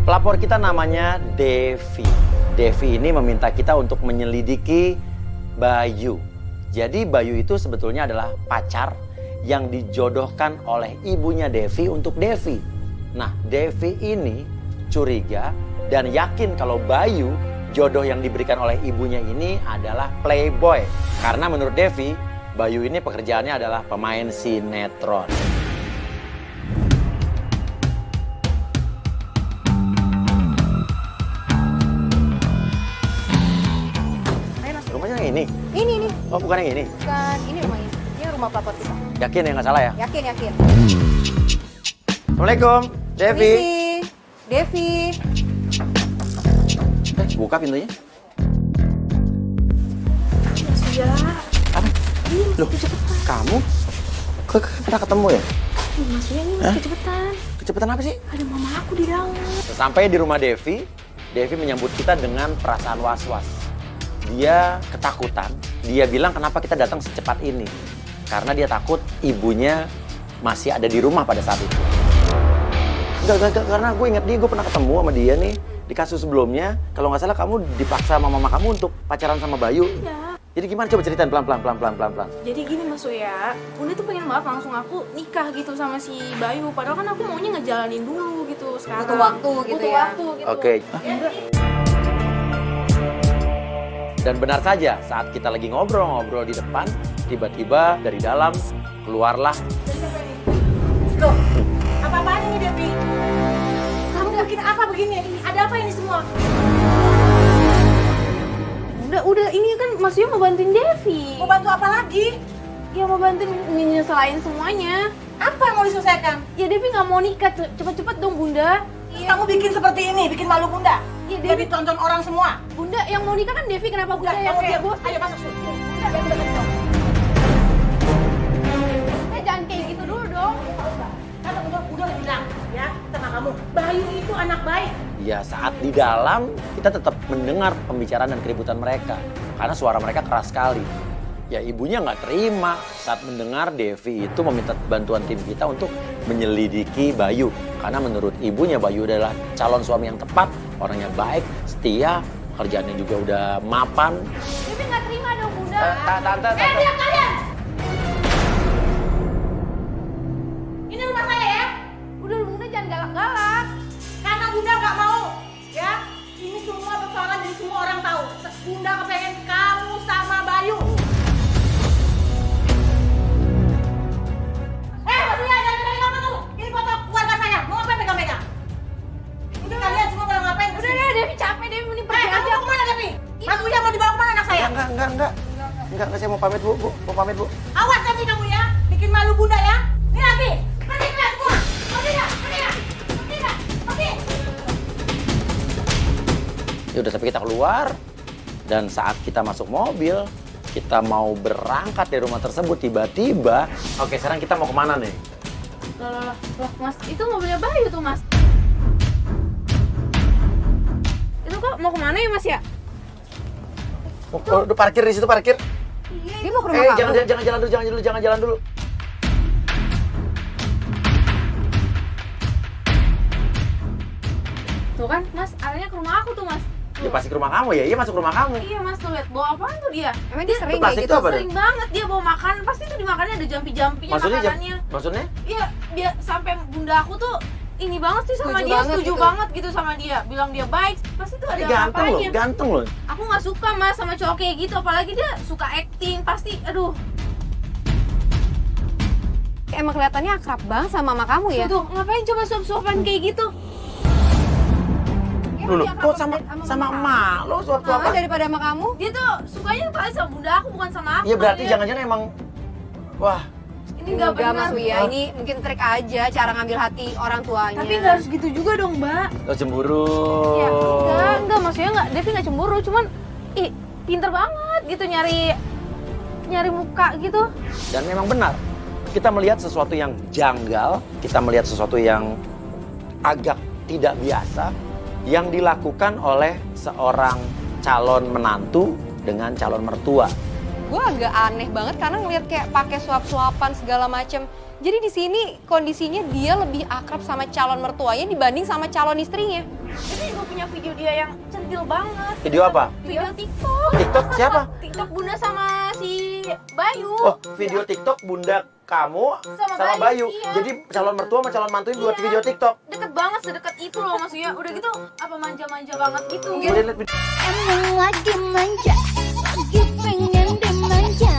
Pelapor kita namanya Devi. Devi ini meminta kita untuk menyelidiki Bayu. Jadi Bayu itu sebetulnya adalah pacar yang dijodohkan oleh ibunya Devi untuk Devi. Nah, Devi ini curiga dan yakin kalau Bayu, jodoh yang diberikan oleh ibunya ini adalah playboy. Karena menurut Devi, Bayu ini pekerjaannya adalah pemain sinetron. Rumahnya yang ini? Ini. Oh, bukan yang ini? Bukan, ini rumahnya. Ini rumah pelapor kita. Yakin ya, nggak salah ya? Yakin. Assalamualaikum, Devi. Devi. Buka pintunya. Ya. Apa? Loh, kamu? Kita ketemu ya? Maksudnya ini masih kecepatan. Kecepatan apa sih? Ada mama aku di dalam. Sampai di rumah Devi, Devi menyambut kita dengan perasaan was-was. Dia ketakutan. Dia bilang kenapa kita datang secepat ini. Karena dia takut ibunya masih ada di rumah pada saat itu. Enggak, karena gue ingat gue pernah ketemu sama dia nih. Di kasus sebelumnya, kalau nggak salah kamu dipaksa sama mama kamu untuk pacaran sama Bayu. Iya. Jadi gimana? Coba ceritain pelan-pelan. Jadi gini Mas Uya, Bunda tuh pengen banget langsung aku nikah gitu sama si Bayu. Padahal kan aku maunya ngejalanin dulu gitu sekarang. Butuh waktu gitu ya. Oke. Dan benar saja, saat kita lagi ngobrol di depan, tiba-tiba dari dalam keluarlah. Loh, apa-apaan ini Devi? Kamu bikin apa begini? Ada apa ini semua? Udah, ini kan Mas Uya mau bantuin Devi. Mau bantu apa lagi? Ya mau bantuin nyeselain semuanya. Apa yang mau diselesaikan? Ya Devi nggak mau nikah, cepet-cepet dong Bunda. Iya. Kamu bikin seperti ini, bikin malu Bunda. Iya, Jadi tonton orang semua. Bunda yang mau nikah kan Devi, kenapa Bunda yang Oke, bos? ayo masuk sini. Bunda, deket dong. Jangan kayak gitu dulu dong. Kan udah bilang ya sama kamu, Bayu itu anak baik. Ya saat di dalam kita tetap mendengar pembicaraan dan keributan mereka. Karena suara mereka keras sekali. Ya ibunya nggak terima saat mendengar Devi itu meminta bantuan tim kita untuk menyelidiki Bayu. Karena menurut ibunya Bayu adalah calon suami yang tepat, orangnya baik, setia, kerjaannya juga udah mapan. Devi nggak terima dong Bunda. Tante. Diam kalian! Ini rumah saya ya. Udah Bunda jangan galak-galak. Karena Bunda nggak mau, ya. Ini semua persoalan jadi semua orang tahu. Bunda kepengen kamu sama Bayu. Mas Uya, jangan pegang kamu. Ini foto keluarga saya. Mau ngapain pegang-pegang? Ini kalian semua pada ngapain? Udah deh Devi capek, Devi mending pergi Kamu aja. mau kemana Devi? Mas Uya mau dibawa kemana anak saya? Enggak, saya mau pamit bu, mau pamit bu. Awas Devi kamu ya, bikin malu Bunda ya. Ini lagi, pergi kalian semua. Pergi. Ya udah, tapi kita keluar dan saat kita masuk mobil, kita mau berangkat dari rumah tersebut tiba-tiba. Oke, sekarang kita mau kemana nih? Loh, Mas, itu mobilnya Bayu tuh Mas. Itu kok mau kemana ya Mas ya? Udah parkir di situ, parkir. Dia mau ke rumah kamu. Jangan jalan dulu. Tuh kan Mas, arahnya ke rumah aku tuh Mas. Ya pasti ke rumah kamu ya, iya masuk rumah kamu. Iya Mas, tuh lihat bawa apaan tuh dia? Emang dia sering plastik kayak itu gitu? apa deh? Sering banget dia bawa makan, pasti tuh di makannya ada jampi-jampinya makanannya. Maksudnya? Iya, dia sampai bunda aku tuh ini banget sih sama Setuju dia, banget setuju gitu. banyak gitu sama dia. Bilang dia baik, pasti tuh ada apanya. Ganteng loh. Aku nggak suka Mas sama cowok kayak gitu, apalagi dia suka acting, pasti aduh. Emang kelihatannya akrab banget sama mama kamu ya? Tuh, ngapain coba suap-suapan kayak gitu? Loh, kok sama emak lo Mama suap-suapan? daripada sama kamu? Dia tuh sukanya paling sama bunda aku, bukan sama aku. Iya berarti dia. jangan-jangan emang, wah. Ini nggak benar. Mas Uya, ini mungkin trik aja cara ngambil hati orang tuanya. Tapi nggak harus gitu juga dong, Mbak. Lo cemburu. Ya, enggak, maksudnya nggak, Devi nggak cemburu, cuman pinter banget gitu nyari muka gitu. Dan memang benar, kita melihat sesuatu yang janggal, kita melihat sesuatu yang agak tidak biasa yang dilakukan oleh seorang calon menantu dengan calon mertua. Gue agak aneh banget karena ngeliat kayak pakai suap-suapan segala macem. Jadi di sini kondisinya dia lebih akrab sama calon mertuanya dibanding sama calon istrinya. Devi juga punya video dia yang centil banget. Video apa? Video TikTok. TikTok siapa? TikTok Bunda sama si Bayu. Oh, video TikTok bunda kamu sama Bayu. Iya. Jadi calon mertua sama calon mantuin buat Iya. video TikTok. Deket banget, sedekat itu loh maksudnya. Udah gitu apa manja-manja banget gitu. Kemudian lihat video. Emang lagi manja, lagi pengen dimanja.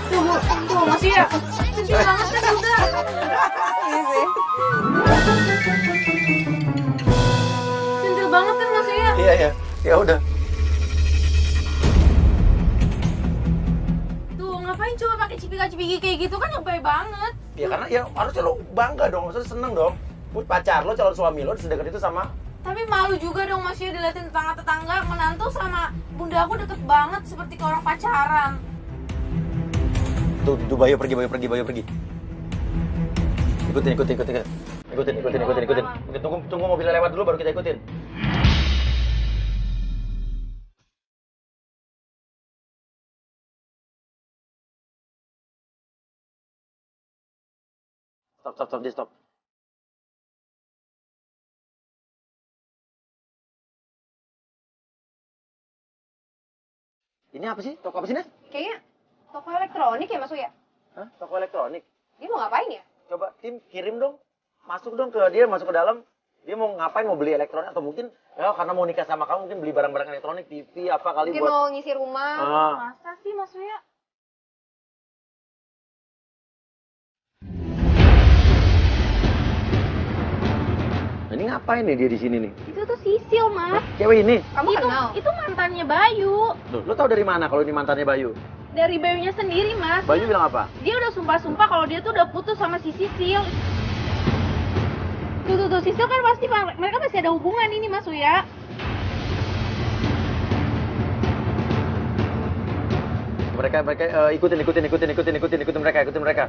Tuh maksudnya centil banget kan udah. Iya sih. Centil banget kan maksudnya. Iya ya. Ya udah. Tuh ngapain coba pakai cipika-cipiki kayak gitu kan lebay banget. Ya karena ya harusnya lo bangga dong, maksudnya seneng dong. Pacar lo, calon suami lo sedekat itu sama. Tapi malu juga dong maksudnya diliatin tetangga-tetangga, menantu sama bunda aku deket banget seperti ke orang pacaran. Tuh Bayu pergi. Ikutin. Tunggu mobilnya lewat dulu baru kita ikutin. Stop. Ini apa sih? Toko apa sih, Nes? Kayaknya toko elektronik ya Mas Uya? Hah? Toko elektronik? Dia mau ngapain ya? Coba tim kirim dong. Masuk dong ke dia, masuk ke dalam. Dia mau ngapain? Mau beli elektronik atau mungkin ya karena mau nikah sama kamu mungkin beli barang-barang elektronik, TV apa kali Mungkin buat mau ngisi rumah. Masa sih maksudnya? Nah, ini ngapain nih dia di sini nih? Itu tuh Sisil, Mas. Cewek ini. Kamu kenal? Itu mantannya Bayu. Loh, lo tau dari mana kalau ini mantannya Bayu? Dari Bayunya sendiri, Mas. Bayu bilang apa? Dia udah sumpah-sumpah kalau dia tuh udah putus sama si Sisil. Tuh, Sisil kan pasti mereka masih ada hubungan ini, Mas Uya. Mereka ikutin mereka.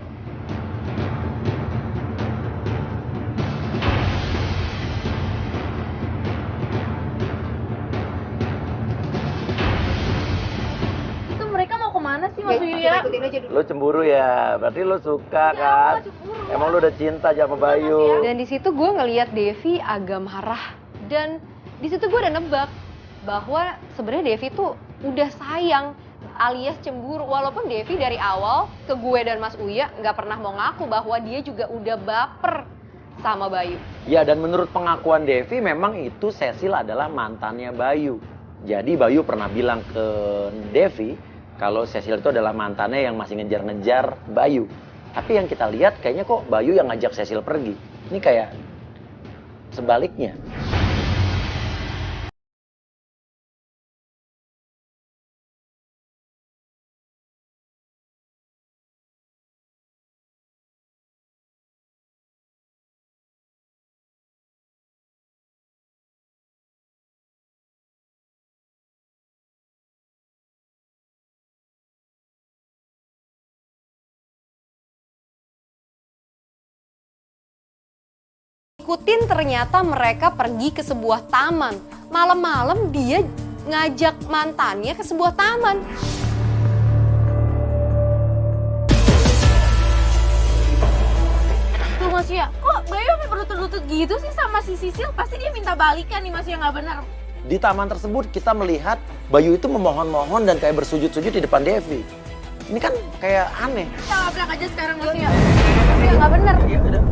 Itu mereka mau kemana sih, Mas Ya, Uya? kita ikutin aja dulu. Lo cemburu ya? Berarti lo suka Ya, kan? aku cemburu. Emang lo udah cinta sama Bayu? Dan di situ gue ngelihat Devi agak marah. Dan di situ gue udah nebak bahwa sebenarnya Devi tuh udah sayang alias cemburu. Walaupun Devi dari awal ke gue dan Mas Uya nggak pernah mau ngaku bahwa dia juga udah baper sama Bayu. Ya, dan menurut pengakuan Devi memang itu Cecil adalah mantannya Bayu. Jadi Bayu pernah bilang ke Devi kalau Cecil itu adalah mantannya yang masih ngejar-ngejar Bayu. Tapi yang kita lihat kayaknya kok Bayu yang ngajak Cecil pergi. Ini kayak sebaliknya. Ikutin ternyata mereka pergi ke sebuah taman. Malam-malam dia ngajak mantannya ke sebuah taman. Tuh, Mas Uya, kok Bayu sampai berlutut-lutut gitu sih sama si Sisil? Pasti dia minta balikan nih, Mas Uya, nggak benar. Di taman tersebut kita melihat Bayu itu memohon-mohon dan kayak bersujud-sujud di depan Devi. Ini kan kayak aneh. Kita labrak aja sekarang, Mas Uya. Nggak bener. Iya, udah.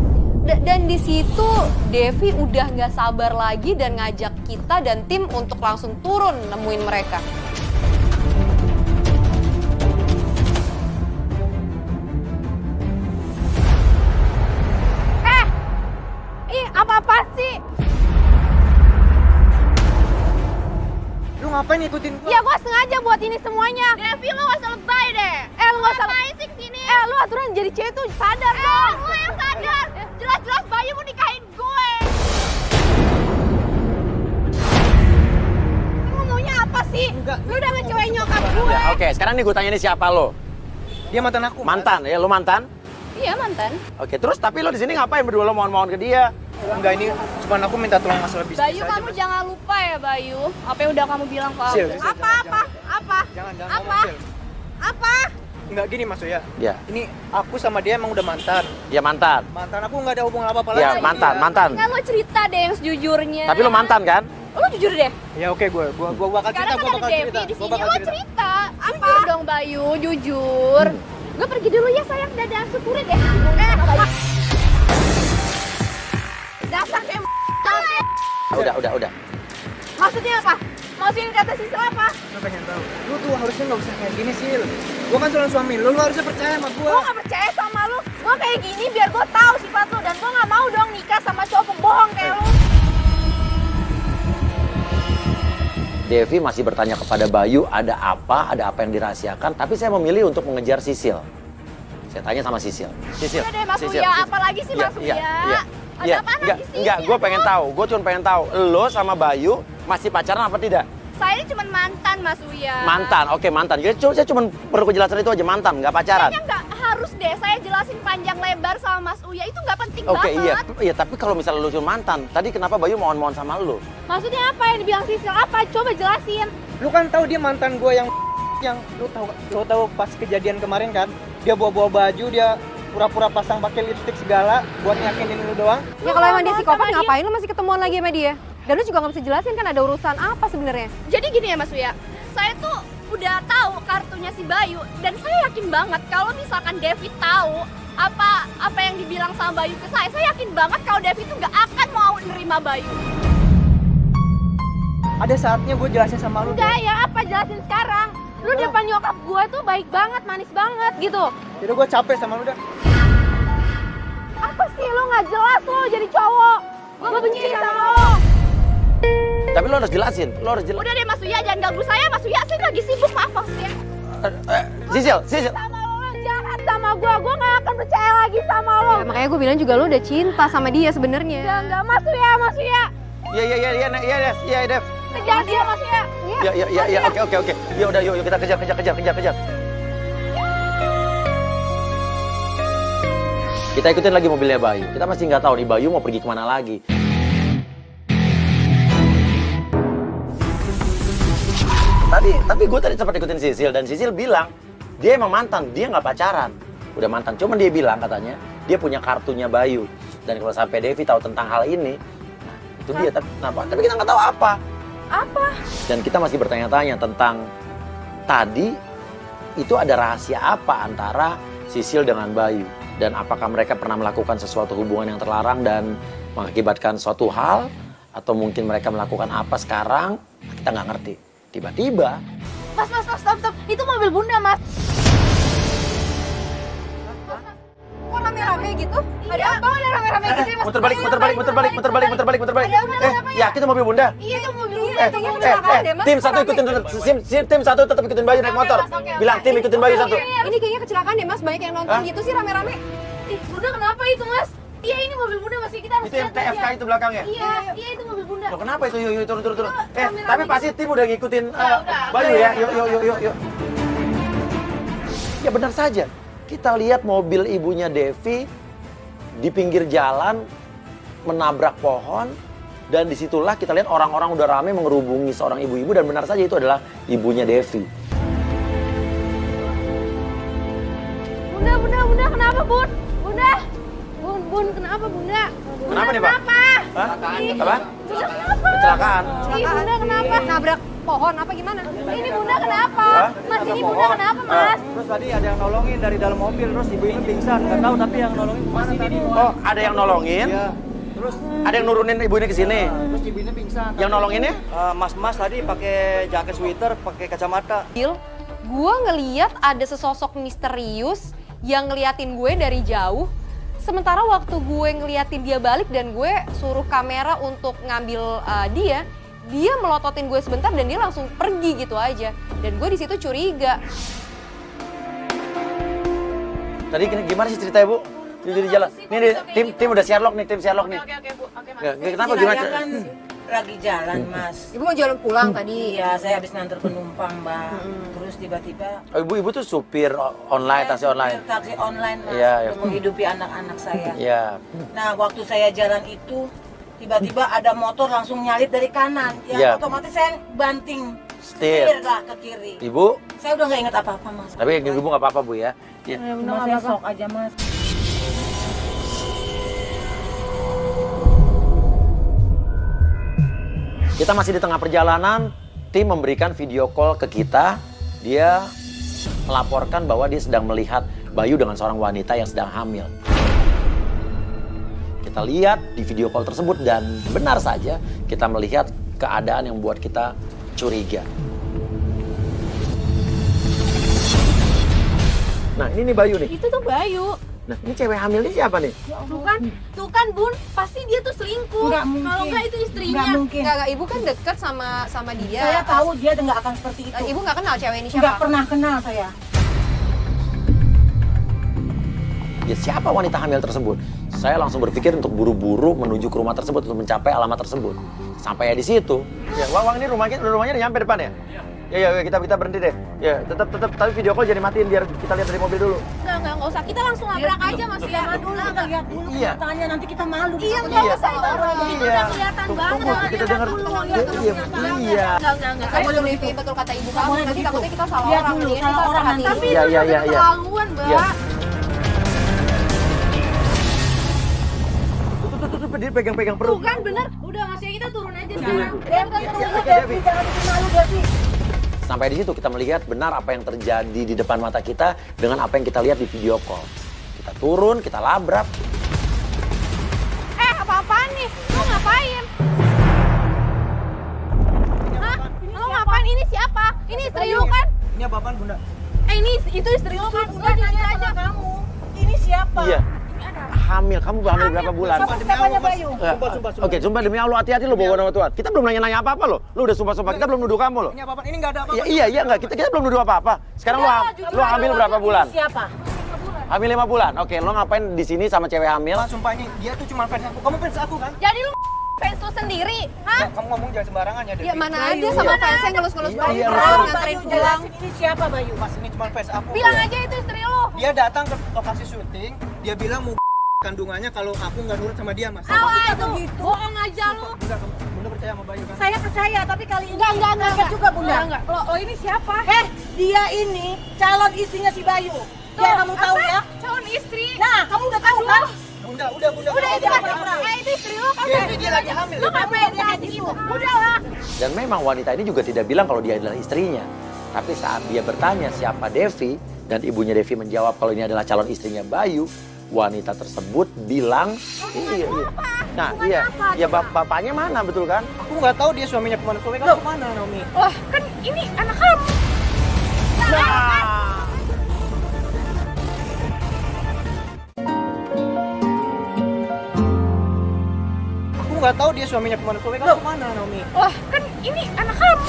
Dan di situ Devi udah nggak sabar lagi dan ngajak kita dan tim untuk langsung turun nemuin mereka. Ih, apa-apa sih? Lu ngapain ikutin gua? Ya, gua sengaja buat ini semuanya. Devi, lu gak usah lebay deh. Lu gak usah lebay sih kesini. Lu aturan jadi cewek tuh sadar dong. Lu yang sadar. Jelas-jelas Bayu mau nikahin gue. Lu maunya apa sih? Enggak. Lu udah ngecewain nyokap gue. Ya, oke, sekarang nih gue tanya ini siapa lo? Dia mantan aku. Mantan, ya lo mantan? Iya mantan. Oke, terus tapi lo di sini ngapain berdua lo mohon-mohon ke dia? Enggak, ini cuma aku minta tolong masalah bisnis Bayu, aja, kamu Mas. jangan lupa ya, Bayu. Apa yang udah kamu bilang ke aku. Sil, Sil, Apa? jangan, jangan. Jangan Apa? ngomong, Sil. Apa? Enggak gini Mas ya. Ya. Ini aku sama dia emang udah mantan. Ya mantan. Mantan aku nggak ada hubungan apa-apa Ya lagi. mantan. Kan lo cerita deh yang sejujurnya. Tapi lo mantan kan? Lo jujur deh. Ya oke gue bakal cerita, Sekarang gue kan ada bakal Devi cerita. di Gua sini. bakal Lo cerita. cerita. Apa? Jujur dong Bayu, jujur. Gue pergi dulu ya sayang, dadah syukurin deh. Dasar kayak Udah. Maksudnya apa? Maksudnya kata Sisil apa? Gue pengen tahu. Lu tuh harusnya nggak usah kayak gini sih. Gue kan calon suami lu harusnya percaya sama gue. Gue gak percaya sama lu. Gue kayak gini biar gue tahu sifat lu. Dan gue gak mau dong nikah sama cowok pembohong kayak lu. Devi masih bertanya kepada Bayu ada apa yang dirahasiakan. Tapi saya memilih untuk mengejar Sisil. Saya tanya sama Sisil. Sisil. Udah deh Mas Sisil, Uya, Sisil. apalagi sih Mas Uya? Ada apaan lagi sih? Enggak, gue pengen tahu. Gue cuma pengen tahu. Lo sama Bayu masih pacaran apa tidak? Saya ini cuma mantan Mas Uya. Mantan, oke mantan. Jadi saya cuma perlu kejelasan itu aja, mantan, nggak pacaran. Kayaknya nggak harus deh saya jelasin panjang lebar sama Mas Uya. Itu nggak penting Oke, banget. iya, tapi kalau misalnya lu cuma mantan, tadi kenapa Bayu mohon-mohon sama lu? Maksudnya apa yang dibilang Sisil? Apa? Coba jelasin. Lu kan tahu dia mantan gue yang lu tahu pas kejadian kemarin kan? Dia bawa baju, dia pura-pura pasang pakai lipstik segala buat nyakinin lu doang. Ya kalau emang dia ngomong psikopat sama dia. ngapain lu masih ketemuan lagi sama dia? Dan lu juga nggak bisa jelasin kan ada urusan apa sebenarnya? Jadi gini ya Mas Uya, saya tuh udah tahu kartunya si Bayu dan saya yakin banget kalau misalkan Devi tahu apa yang dibilang sama Bayu ke saya yakin banget kalau Devi tuh nggak akan mau nerima Bayu. Ada saatnya gue jelasin sama lu. Enggak ya, apa jelasin sekarang? Lu depan nyokap gue tuh baik banget, manis banget gitu. Jadi gue capek sama lu dah. Apa sih lu nggak jelas lo jadi cowok? Gue benci sama lo. Tapi lo harus jelasin, Udah deh Mas Uya, jangan ganggu saya Mas Uya. Saya lagi sibuk, maaf Mas Uya. Sisil. Sama lo jahat sama gue nggak akan percaya lagi sama lo. Ya, makanya gue bilang juga lu udah cinta sama dia sebenarnya. Enggak Mas Uya. Iya, Dev. Kejar dia Mas Uya. Ya, oke. Ya udah, yuk kita kejar. Kita ikutin lagi mobilnya Bayu. Kita masih nggak tahu nih Bayu mau pergi kemana lagi. Tapi gue tadi sempat ikutin Sisil dan Sisil bilang dia emang mantan, dia nggak pacaran, udah mantan. Cuman dia bilang katanya dia punya kartunya Bayu dan kalau sampai Devi tahu tentang hal ini, nah itu dia. Tapi kita nggak tahu apa. Dan kita masih bertanya-tanya tentang tadi itu ada rahasia apa antara Sisil dengan Bayu dan apakah mereka pernah melakukan sesuatu hubungan yang terlarang dan mengakibatkan suatu hal atau mungkin mereka melakukan apa sekarang kita nggak ngerti. Tiba-tiba Mas, stop. Itu mobil Bunda, Mas. Kok rame-rame gitu? Ada apa? Ada rame-rame gitu ya, Mas? muter balik. Yakin itu mobil Bunda? Iya, itu mobil Bunda. kayaknya kecelakaan deh, Mas. Tim satu ikutin tim satu tetap ikutin Bayu naik motor. Oke. Bilang tim ikutin Bayu satu. Ini kayaknya kecelakaan deh Mas, banyak yang nonton Hah? gitu sih rame-rame. Ih, Bunda kenapa itu, Mas? Iya, ini mobil Bunda, Mas. Kita harus Itu yang lihat, Mas, TFK ya. itu belakangnya. Iya, itu mobil Bunda. Loh kenapa itu? Yuk turun. rame-rame Tapi pasti tim udah ngikutin Bayu ya. Yuk. Ya benar saja. Kita lihat mobil ibunya Devi di pinggir jalan menabrak pohon dan disitulah kita lihat orang-orang udah rame mengerubungi seorang ibu-ibu dan benar saja itu adalah ibunya Devi. Bunda, kenapa, Bun? Bun, kenapa, Bunda? Kenapa nih, Pak? Hah? Apa? Bunda kenapa? Kecelakaan. Ih, Bunda kenapa? Nabrak pohon apa gimana? Ini Bunda kenapa? Hah? Mas, ini Bunda kenapa, Mas? Terus tadi ada yang nolongin dari dalam mobil, terus ibu ini pingsan. Nggak tahu tapi yang nolongin kemana tadi? Oh, ada yang nolongin? Iya. Terus Ada yang nurunin ibu ini ke sini? terus ibu ini pingsan. Yang nolonginnya? Mas tadi pakai jaket sweater, pakai kacamata. Gue ngeliat ada sesosok misterius yang ngeliatin gue dari jauh. Sementara waktu gue ngeliatin dia balik dan gue suruh kamera untuk ngambil dia melototin gue sebentar dan dia langsung pergi gitu aja. Dan gue di situ curiga. Tadi gimana sih ceritanya, Bu? Di jalan. Nih, tim udah Sherlock nih, tim Sherlock nih. Oke, Bu. Oke, Mas. Ya, kenapa gimana? Saya kan lagi jalan, Mas. Ibu mau jalan pulang tadi. Iya, saya habis nganter penumpang, Mbak. Terus tiba-tiba Oh, ibu tuh supir online, taksi online. taksi online, Mas, Iya, iya. untuk menghidupi anak-anak saya. Iya. Nah, waktu saya jalan itu tiba-tiba ada motor langsung nyalip dari kanan. Ya, Iya. otomatis saya banting Setir lah ke kiri. Ibu, Saya udah nggak inget apa-apa mas. tapi ibu nggak apa-apa Bu ya. Ya. Cuma saya shock aja mas. Kita masih di tengah perjalanan, tim memberikan video call ke kita. Dia melaporkan bahwa dia sedang melihat Bayu dengan seorang wanita yang sedang hamil. Kita lihat di video call tersebut dan benar saja kita melihat keadaan yang membuat kita curiga. Nah, ini nih Bayu nih. Itu tuh Bayu. Nah, ini cewek hamil ini siapa nih? Tuh kan Bun, pasti dia tuh selingkuh. Nggak mungkin. Kalau nggak itu istrinya. Nggak mungkin. Enggak, ibu kan dekat sama dia. Saya tahu dia nggak akan seperti itu. Ibu nggak kenal cewek ini Nggak siapa? pernah kenal saya. Ya, siapa wanita hamil tersebut? Saya langsung berpikir untuk buru-buru menuju ke rumah tersebut untuk mencapai alamat tersebut. Sampai ya di situ. Ya, Wang ini rumahnya udah nyampe depan ya? Ya, kita berhenti deh. Ya, tetap tapi video call jadi matiin biar kita lihat dari mobil dulu. Nggak usah. Kita langsung labrak aja Mas ya. Dulu kita lihat dulu Iya. kenyataannya, nanti kita malu. Iya, Kita nggak lihat. usah itu. Itu udah kelihatan banget. Tunggu, kita dengar. Iya. Enggak boleh Devi, betul kata ibu kamu. boleh Nanti begitu. takutnya kita salah Lihat orang. dulu, Mendingan salah kita orang perhatiin. nanti. Tapi Iya, itu iya, udah iya, iya. keterlaluan, Mbak. Iya. Tuh, dia pegang-pegang perut. Tuh kan bener. Udah Mas ya, kita turun aja sekarang. Devi. Jangan bikin malu Devi. Sampai di situ kita melihat benar apa yang terjadi di depan mata kita dengan apa yang kita lihat di video call. Kita turun, kita labrak. Apa-apaan nih? Lu ngapain? Hah? Lu ngapain? Ini siapa? Ini istri lu kan? Ini apa-apaan Bunda? Ini itu istri lu kan? Udah jujur aja. Kamu, ini siapa? Iya. Hamil, kamu hamil berapa bulan? Siapanya Bayu? Sumpah. Oke, sumpah demi Allah, hati-hati lo bawa nama Tuhan. Kita belum nanya-nanya apa-apa lo. Lo udah sumpah-sumpah, kita belum nuduh kamu lo. Ini apa-apaan? Ini nggak ada apa-apa. Iya enggak, kita belum nuduh apa-apa. Sekarang lo hamil berapa bulan? Siapa? Hamil 5 bulan. Oke, lo ngapain di sini sama cewek hamil? Pak, sumpah ini dia tuh cuma fans aku. Kamu fans aku kan? Jadi lu fans lu sendiri? Hah? Ya, kamu ngomong jangan sembarangan ya, Devi. Ya mana ada sama fansnya ngelus-ngelus Iya, perempuan betul. nganterin pulang. Ini siapa Bayu? Mas, ini cuma fans aku. Bilang aja itu istri lu. Dia datang ke lokasi syuting, dia bilang mau kandungannya kalau aku nggak nurut sama dia, Mas. Alah itu. Bohong aja lu. Bunda percaya sama Bayu kan? Saya percaya, tapi kali ini Enggak. juga Bunda. Enggak. Lo ini siapa? Dia ini calon istrinya si Bayu. Biar kamu tahu ya. Calon istri. Nah, kamu udah tahu kan? Bunda. Udah itu kan. Itu istri lu kan. Devi, dia lagi hamil. Lu ngapain dia kayak gitu? Udah lah. Dan memang wanita ini juga tidak bilang kalau dia adalah istrinya. Tapi saat dia bertanya siapa Devi, dan ibunya Devi menjawab kalau ini adalah calon istrinya Bayu, wanita tersebut bilang, iya. Nah, iya. Ya bapaknya mana, betul kan? Aku nggak tahu dia suaminya kemana. Suami kamu kemana, Naomi? Lah kan ini anak kamu. Aku nggak tahu dia suaminya kemana. Suami kamu kemana, Naomi? Lah kan ini anak kamu.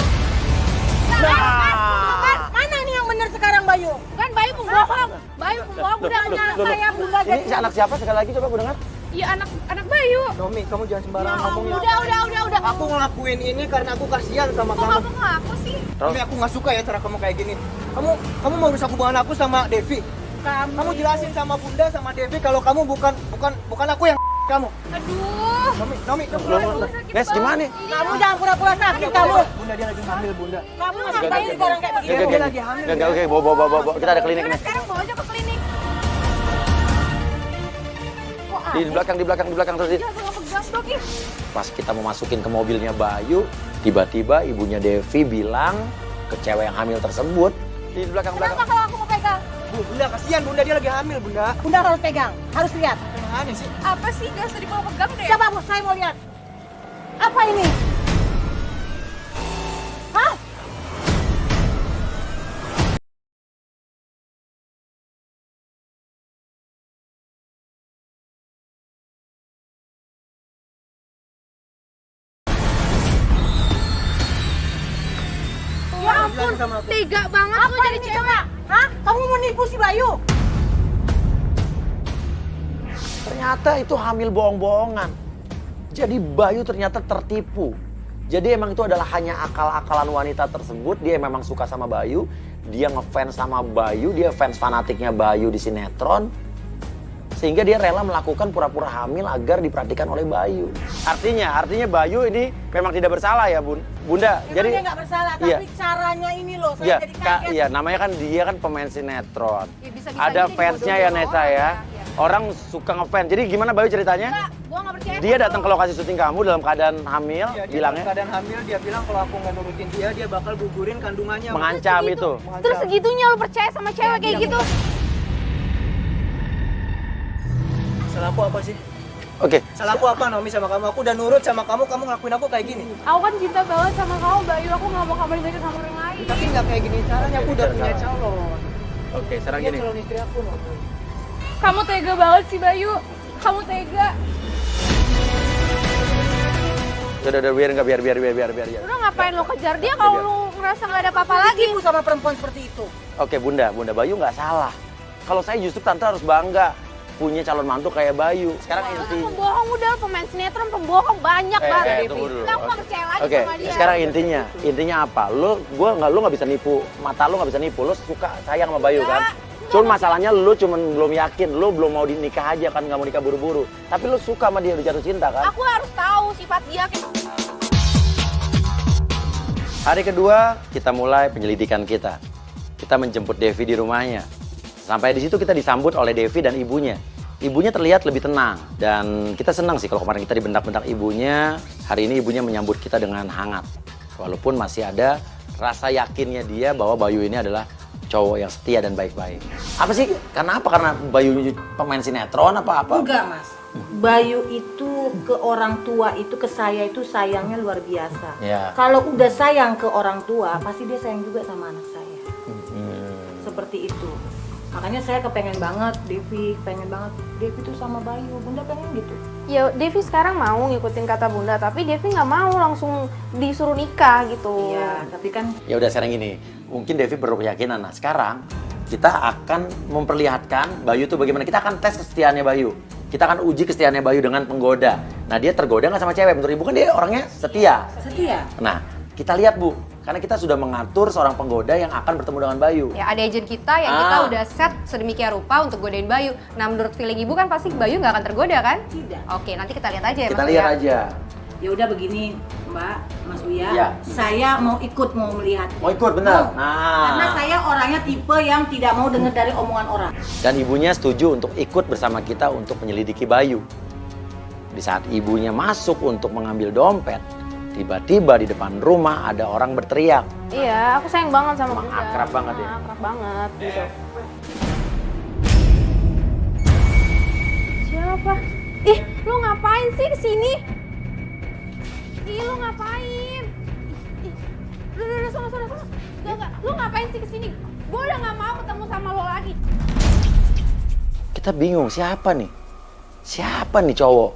Mana nih yang benar sekarang Bayu? Kan Bayu pembohong. Bayu pembohong udah nyangka ya Bunda. Ini anak siapa sekali lagi coba aku dengar? Iya anak Bayu. Naomi, kamu jangan sembarangan ngomong ya. Udah. Aku ngelakuin ini karena aku kasihan sama Kok kamu. kamu ngaku sih? Tapi aku nggak suka ya cara kamu kayak gini. Kamu mau rusak hubungan aku sama Devi. Kamu jelasin sama Bunda sama Devi kalau kamu bukan aku yang kamu. Aduh. Naomi, Guys, gimana nih? Kamu jangan pura-pura sakit kamu. Bunda dia lagi hamil, Bunda. Kamu ngapain sekarang kayak begini? Dia lagi hamil. Oke, bawa. Kita ada klinik nih. Sekarang bawa aja ke klinik. Di belakang terus. Ya gua pegang dong ih. Pas kita mau masukin ke mobilnya Bayu, tiba-tiba ibunya Devi bilang ke cewek yang hamil tersebut di belakang. Kenapa kalau aku mau pegang? Bunda kasihan, Bunda dia lagi hamil, Bunda. Bunda harus pegang, harus lihat. Aneh sih. Apa sih gak usah dibawa pegang deh. Coba Bu, saya mau lihat. Apa ini? Hah? Ya ampun, tega banget lu jadi cewek. Hah? Kamu mau nipu si Bayu? Ternyata itu hamil bohong-bohongan. Jadi Bayu ternyata tertipu. Jadi emang itu adalah hanya akal-akalan wanita tersebut. Dia memang suka sama Bayu. Dia ngefans sama Bayu. Dia fans fanatiknya Bayu di sinetron. Sehingga dia rela melakukan pura-pura hamil agar diperhatikan oleh Bayu. Artinya Bayu ini memang tidak bersalah ya, Bunda. Memang Jadi dia nggak bersalah, iya. tapi caranya ini loh, saya Iya, jadi kaget. iya, namanya kan dia kan pemain sinetron. Ya, bisa-bisa Ada jadi fansnya ya dibodohin Nesa orang, ya. ya. Orang suka ngefans. Jadi gimana Bayu ceritanya? Enggak, gua nggak percaya. Dia datang ke lokasi syuting kamu dalam keadaan hamil, Dia bilangnya keadaan hamil, dia bilang kalau aku nggak nurutin dia bakal gugurin kandungannya. mengancam itu. Terus segitunya lu percaya sama cewek kayak gitu? Salah aku apa sih? Oke, Salah aku apa Naomi sama kamu? Aku udah nurut sama kamu ngelakuin aku kayak gini. Aku kan cinta banget sama kamu, Bayu. Aku nggak mau kamu dekat sama orang lain. Tapi nggak kayak gini caranya, aku udah punya calon. oke, sekarang Dia gini. calon istri aku loh. Kamu tega banget sih, Bayu. Kamu tega. Udah biar. Udah ngapain lo kejar dia kalau lu ngerasa nggak ada apa-apa lagi? Ibu sama perempuan seperti itu. Oke, Bunda Bayu nggak salah. Kalau saya justru tante harus bangga punya calon mantu kayak Bayu. Sekarang Lu inti. pembohong udah, pemain sinetron pembohong banyak banget. Tunggu dulu. Aku nggak percaya lagi Oke, sama dia. sekarang intinya apa? Lu nggak bisa nipu, mata lu nggak bisa nipu. Lu suka sayang sama Bayu kan? Cuman masalahnya lu cuman belum yakin, lu belum mau nikah aja kan, nggak mau nikah buru-buru. Tapi lu suka sama dia, udah jatuh cinta kan? Aku harus tahu sifat dia. Hari kedua kita mulai penyelidikan kita. Kita menjemput Devi di rumahnya. Sampai di situ kita disambut oleh Devi dan ibunya. Ibunya terlihat lebih tenang dan kita senang sih kalau kemarin kita dibentak-bentak ibunya. Hari ini ibunya menyambut kita dengan hangat. Walaupun masih ada rasa yakinnya dia bahwa Bayu ini adalah cowok yang setia dan baik-baik. Apa sih? Karena apa? Karena Bayu pemain sinetron apa-apa? Enggak, Mas. Bayu itu ke orang tua itu, ke saya itu sayangnya luar biasa. Ya. Kalau udah sayang ke orang tua, pasti dia sayang juga sama anak saya. Seperti itu. Makanya saya kepengen banget Devi tuh sama Bayu. Bunda pengen gitu. Ya Devi sekarang mau ngikutin kata Bunda, tapi Devi nggak mau langsung disuruh nikah gitu. Iya, tapi kan Ya udah sekarang gini, mungkin Devi perlu keyakinan. Nah sekarang kita akan memperlihatkan Bayu tuh bagaimana. Kita akan tes kesetiaannya Bayu. Kita akan uji kesetiaannya Bayu dengan penggoda. Nah dia tergoda nggak sama cewek? Menurut ibu kan dia orangnya setia. setia. Nah kita lihat Bu, karena kita sudah mengatur seorang penggoda yang akan bertemu dengan Bayu. Ya ada agent kita yang kita udah set sedemikian rupa untuk godain Bayu. Nah menurut feeling ibu kan pasti Bayu nggak akan tergoda kan? Tidak. Oke nanti kita lihat aja ya Kita Mas lihat Uya. aja. Ya udah begini, Mbak, Mas Uya. Ya. Saya mau melihat. Mau ikut benar? Mau. Karena saya orangnya tipe yang tidak mau dengar dari omongan orang. Dan ibunya setuju untuk ikut bersama kita untuk menyelidiki Bayu. Di saat ibunya masuk untuk mengambil dompet, tiba-tiba di depan rumah ada orang berteriak. Iya, aku sayang banget sama Emang Bunda. akrab banget ya? Akrab banget gitu. Siapa? Ih, lu ngapain sih kesini? Ih, lu ngapain? Ih, udah, sana. Enggak. Lu ngapain sih kesini? Gue udah nggak mau ketemu sama lo lagi. Kita bingung siapa nih? Siapa nih cowok?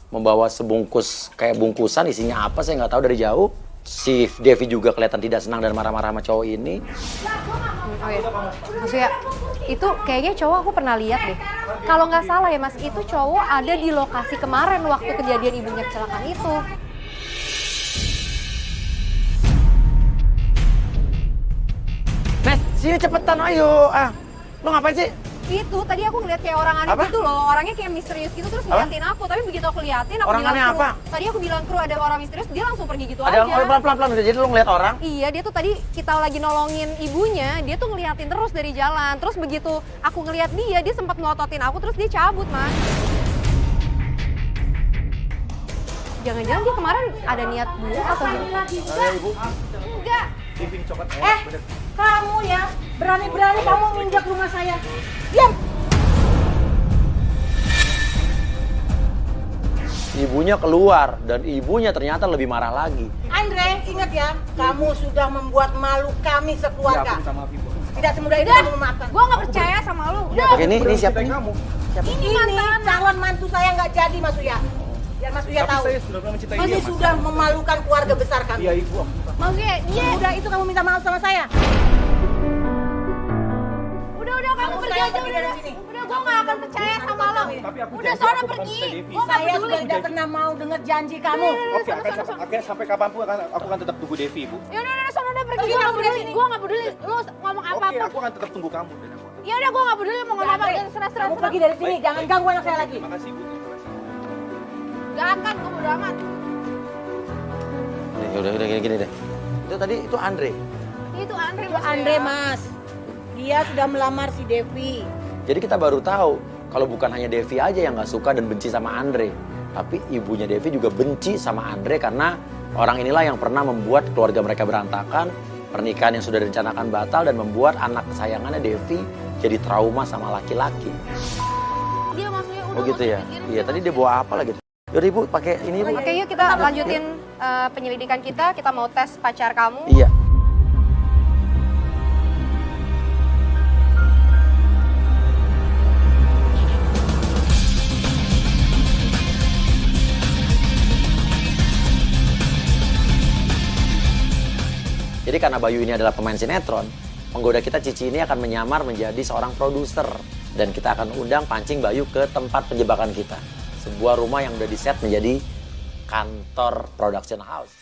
Membawa sebungkus kayak bungkusan isinya apa saya nggak tahu dari jauh. Si Devi juga kelihatan tidak senang dan marah-marah sama cowok ini. Oh iya. Mas Uya, itu kayaknya cowok aku pernah lihat deh. Kalau nggak salah ya Mas, itu cowok ada di lokasi kemarin waktu kejadian ibunya kecelakaan itu. Nes, sini cepetan ayo. Lo ngapain sih? Itu tadi aku ngeliat kayak orang aneh Apa? gitu loh. Orangnya kayak misterius gitu terus Apa? ngeliatin aku. Tapi begitu aku liatin, aku Orang bilang aneh kru. apa? Tadi aku bilang kru ada orang misterius, dia langsung pergi gitu Ada aja. pelan-pelan udah jadi lo ngeliat orang. Iya, dia tuh tadi kita lagi nolongin ibunya, dia tuh ngeliatin terus dari jalan. Terus begitu aku ngeliat dia sempat melototin aku, terus dia cabut, Mas. Jangan-jangan dia kemarin ada niat buruk atau gimana? Ibu. Enggak. Kamu ya, berani-berani kamu menginjak rumah saya. Diam. Ibunya keluar dan ibunya ternyata lebih marah lagi. Andre, ingat ya, kamu sudah membuat malu kami sekeluarga. Tidak semudah itu kamu memaafkan. Gue nggak percaya sama lu. Udah. Oke, ini siapa nih? Ini calon mantu saya nggak jadi, Mas Uya. Biar Mas Uya tahu. Masih sudah memalukan keluarga besar kami. Iya ibu. Maksudnya dia Udah itu kamu minta maaf sama saya. udah kamu pergi aja pergi dari sini. Udah gue nggak akan percaya sama lo. Tapi aku Udah janji sana aku bakal pergi. stay, Devi. Gue nggak Saya peduli. sudah tidak pernah mau dengar janji kamu. Oke, akan sampai kapanpun aku akan tetap tunggu Devi, ibu. Ya udah sana udah pergi. Pergi Gue nggak kamu dari peduli. sini. Gue nggak peduli. Lu ngomong Oke, apapun. aku akan tetap tunggu kamu. Dan aku akan Ya udah gue nggak peduli mau ngomong apa. Serah. Kamu pergi dari sini, jangan ganggu anak saya lagi. Makasih Bu. Gak akan, gue bodo amat. Udah gini deh. Itu tadi itu Andre. Itu Andre Itu Andre mas, dia sudah melamar si Devi. Jadi kita baru tahu kalau bukan hanya Devi aja yang nggak suka dan benci sama Andre, tapi ibunya Devi juga benci sama Andre karena orang inilah yang pernah membuat keluarga mereka berantakan, pernikahan yang sudah direncanakan batal dan membuat anak kesayangannya Devi jadi trauma sama laki-laki. Dia maksudnya udah Oh gitu ya? Iya tadi dia bawa apa lagi? Yaudah Ibu pakai ini Ibu. Oke yuk kita lanjutin penyelidikan kita mau tes pacar kamu. Iya. Jadi karena Bayu ini adalah pemain sinetron, penggoda kita Cici ini akan menyamar menjadi seorang produser. Dan kita akan undang pancing Bayu ke tempat penjebakan kita. Sebuah rumah yang udah di-set menjadi kantor production house.